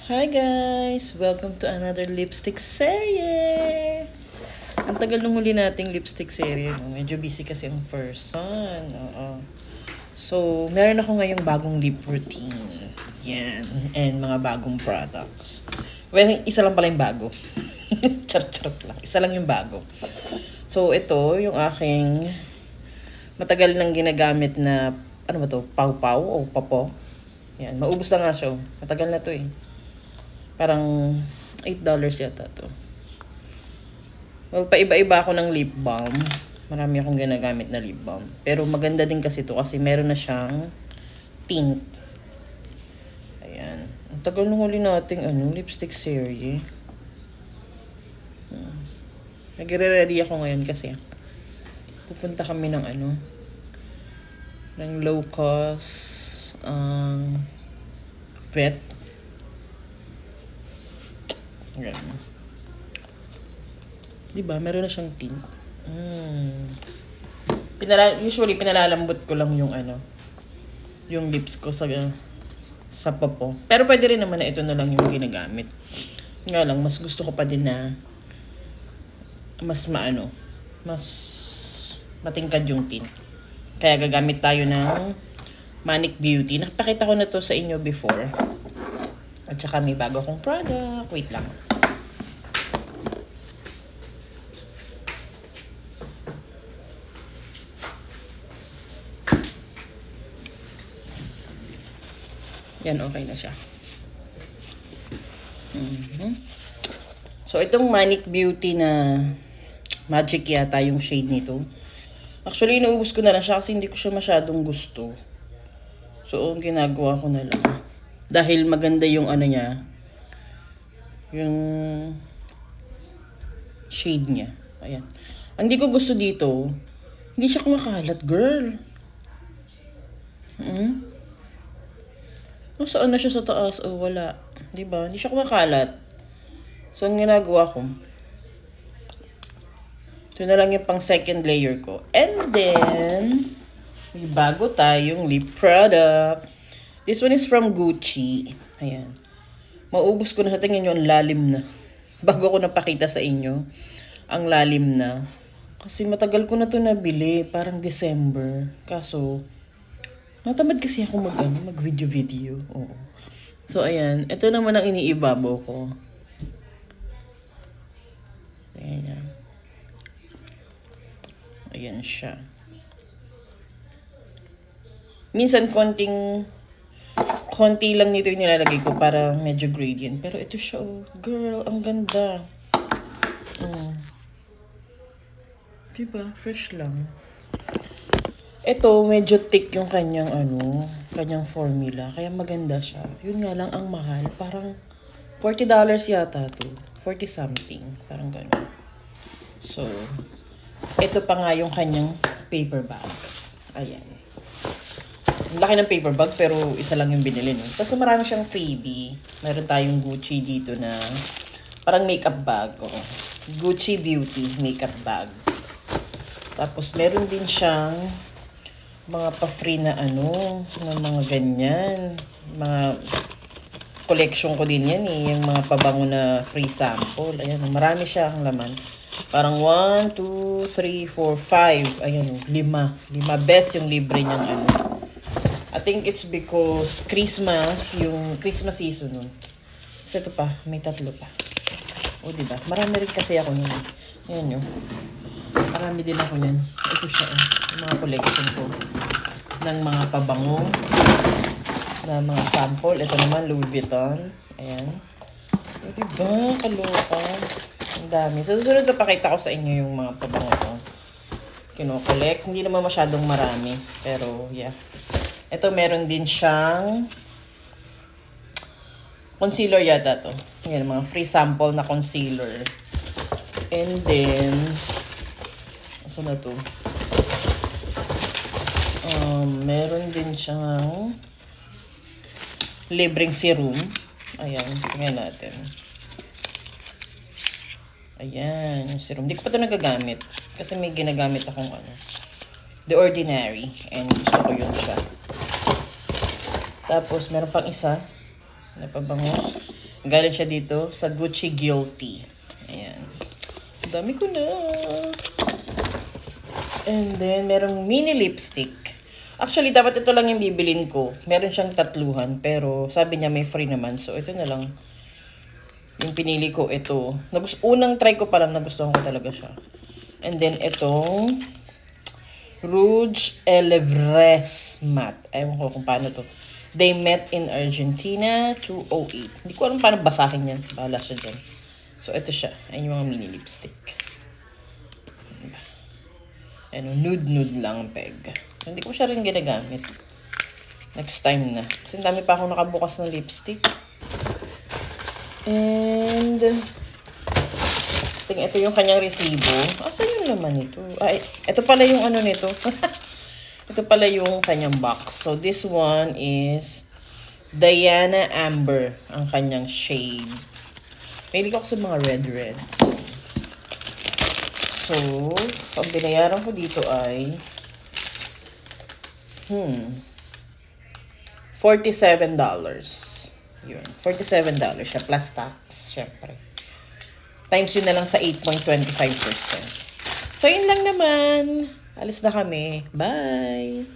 Hi guys! Welcome to another lipstick serye! Ang tagal nung huli nating lipstick serye. No? Medyo busy kasi ang person. So, meron ako ngayong bagong lip routine. Yan. And mga bagong products. Well, isa lang pala yung bago. Charot lang. Isa lang yung bago. So, ito yung aking matagal nang ginagamit na, ano ba to? Pau-pau o papo? Yan. Maubos na nga siya. Matagal na to eh. Parang $8 yata to. Well, paiba-iba ako ng lip balm. Marami akong ginagamit na lip balm. Pero maganda din kasi to kasi meron na siyang tint. Ayan. Ang tagal nung huli nating lipstick series. Nagre-ready ako ngayon kasi pupunta kami ng ng low cost vet. Ganun. Diba? Meron na siyang tint. Usually, pinalalambot ko lang yung yung lips ko sa papo. Pero pwede rin naman na ito na lang yung ginagamit. Nga lang, mas gusto ko pa din na mas matingkad yung tint. Kaya gagamit tayo ng Manic Beauty. Nakapakita ko na to sa inyo before. At saka may bago akong product. Wait lang. Yan, okay na siya. So, itong Manic Beauty na Magic yata yung shade nito. Actually, inuubos ko na lang siya kasi hindi ko siya masyadong gusto. So, ang ginagawa ko na lang. Dahil maganda yung niya. Yung shade niya. Ayan. Ang hindi ko gusto dito, hindi siya kumakalat, girl. Saan na siya sa taas? Oh, wala. Diba? Hindi siya kumakalat. So, ang ginagawa ko, ito na lang yung pang second layer ko. And then, may bago tayong lip product. This one is from Gucci. Ayan. Maubos ko na sa tingin nyo, ang lalim na. Bago ko napakita sa inyo, ang lalim na. Kasi matagal ko na to nabili. Parang December. Kaso, natamad kasi ako mag-video. Oo. So, ayan. Ito naman ang iniibabaw ko. Ayan. Ayan siya. Minsan, konti lang nito yung nilalagay ko para medyo gradient. Pero ito siya, oh. Girl, ang ganda. Diba? Fresh lang. Ito, medyo thick yung kanyang formula. Kaya maganda siya. Yun nga lang, ang mahal. Parang $40 yata to. 40 something. Parang gano'n. So, ito pa nga yung kanyang paper bag. Ayan. Laki ng paper bag, pero isa lang yung binili, no? Tapos marami siyang freebie. Meron tayong Gucci dito na parang makeup bag. Oh. Gucci Beauty makeup bag. Tapos meron din siyang mga pa-free na mga ganyan. Mga collection ko din yan eh. Yung mga pabango na free sample. Ayan, marami siyang laman. Parang 1, 2, 3, 4, 5. Ayan, 5 best yung libre niyang I think it's because yung Christmas season nun. So ito pa, may 3 pa. O diba? Marami rin kasi ako nun. Ayan yun. Marami din ako yan. Ito siya yung mga collection ko. Ng mga pabango. Na mga sample. Ito naman, Louis Vuitton. Ayan. O diba? Kaloka. Ang dami. So susunod na pakita ko sa inyo yung mga pabango ko. Kino-collect. Hindi naman masyadong marami. Pero yeah. Ito, meron din siyang concealer yata to. Yan, mga free sample na concealer. And then, asa na to? Meron din siyang libreng serum. Ayan, tingnan natin. Ayan, yung serum. Hindi ko pa ito nagagamit. Kasi may ginagamit akong The Ordinary. And gusto ko yun siya. Tapos, meron pang isa na pabango. Galing siya dito sa Gucci Guilty. Ayan. Dami ko na. And then, merong mini lipstick. Actually, dapat ito lang yung bibilin ko. Meron siyang tatluhan, pero sabi niya may free naman. So, ito na lang. Yung pinili ko, ito. Unang try ko pa lang, nagustuhan ko talaga siya. And then, itong Rouge Elevres Matte. Ewan ko kung paano to. They Met in Argentina, 208. Hindi ko alam paano basahin yan. Bahala siya dyan. So, ito siya. Ayun yung mga mini lipstick. Ano, nude lang, peg. Hindi ko siya rin ginagamit. Next time na. Kasi dami pa akong nakabukas ng lipstick. And ito yung kanyang resibo. Asa yung laman nito? Ay, ito pala yung ano nito. Ito pala yung kanyang box. So, this one is Diana Amber. Ang kanyang shade. Mahilig ako sa mga red. So, pag binayaran ko dito ay $47. Yun. $47 siya. Plus tax. Syempre. Times yun na lang sa 8.25%. So, yun lang naman. Alis na kami. Bye!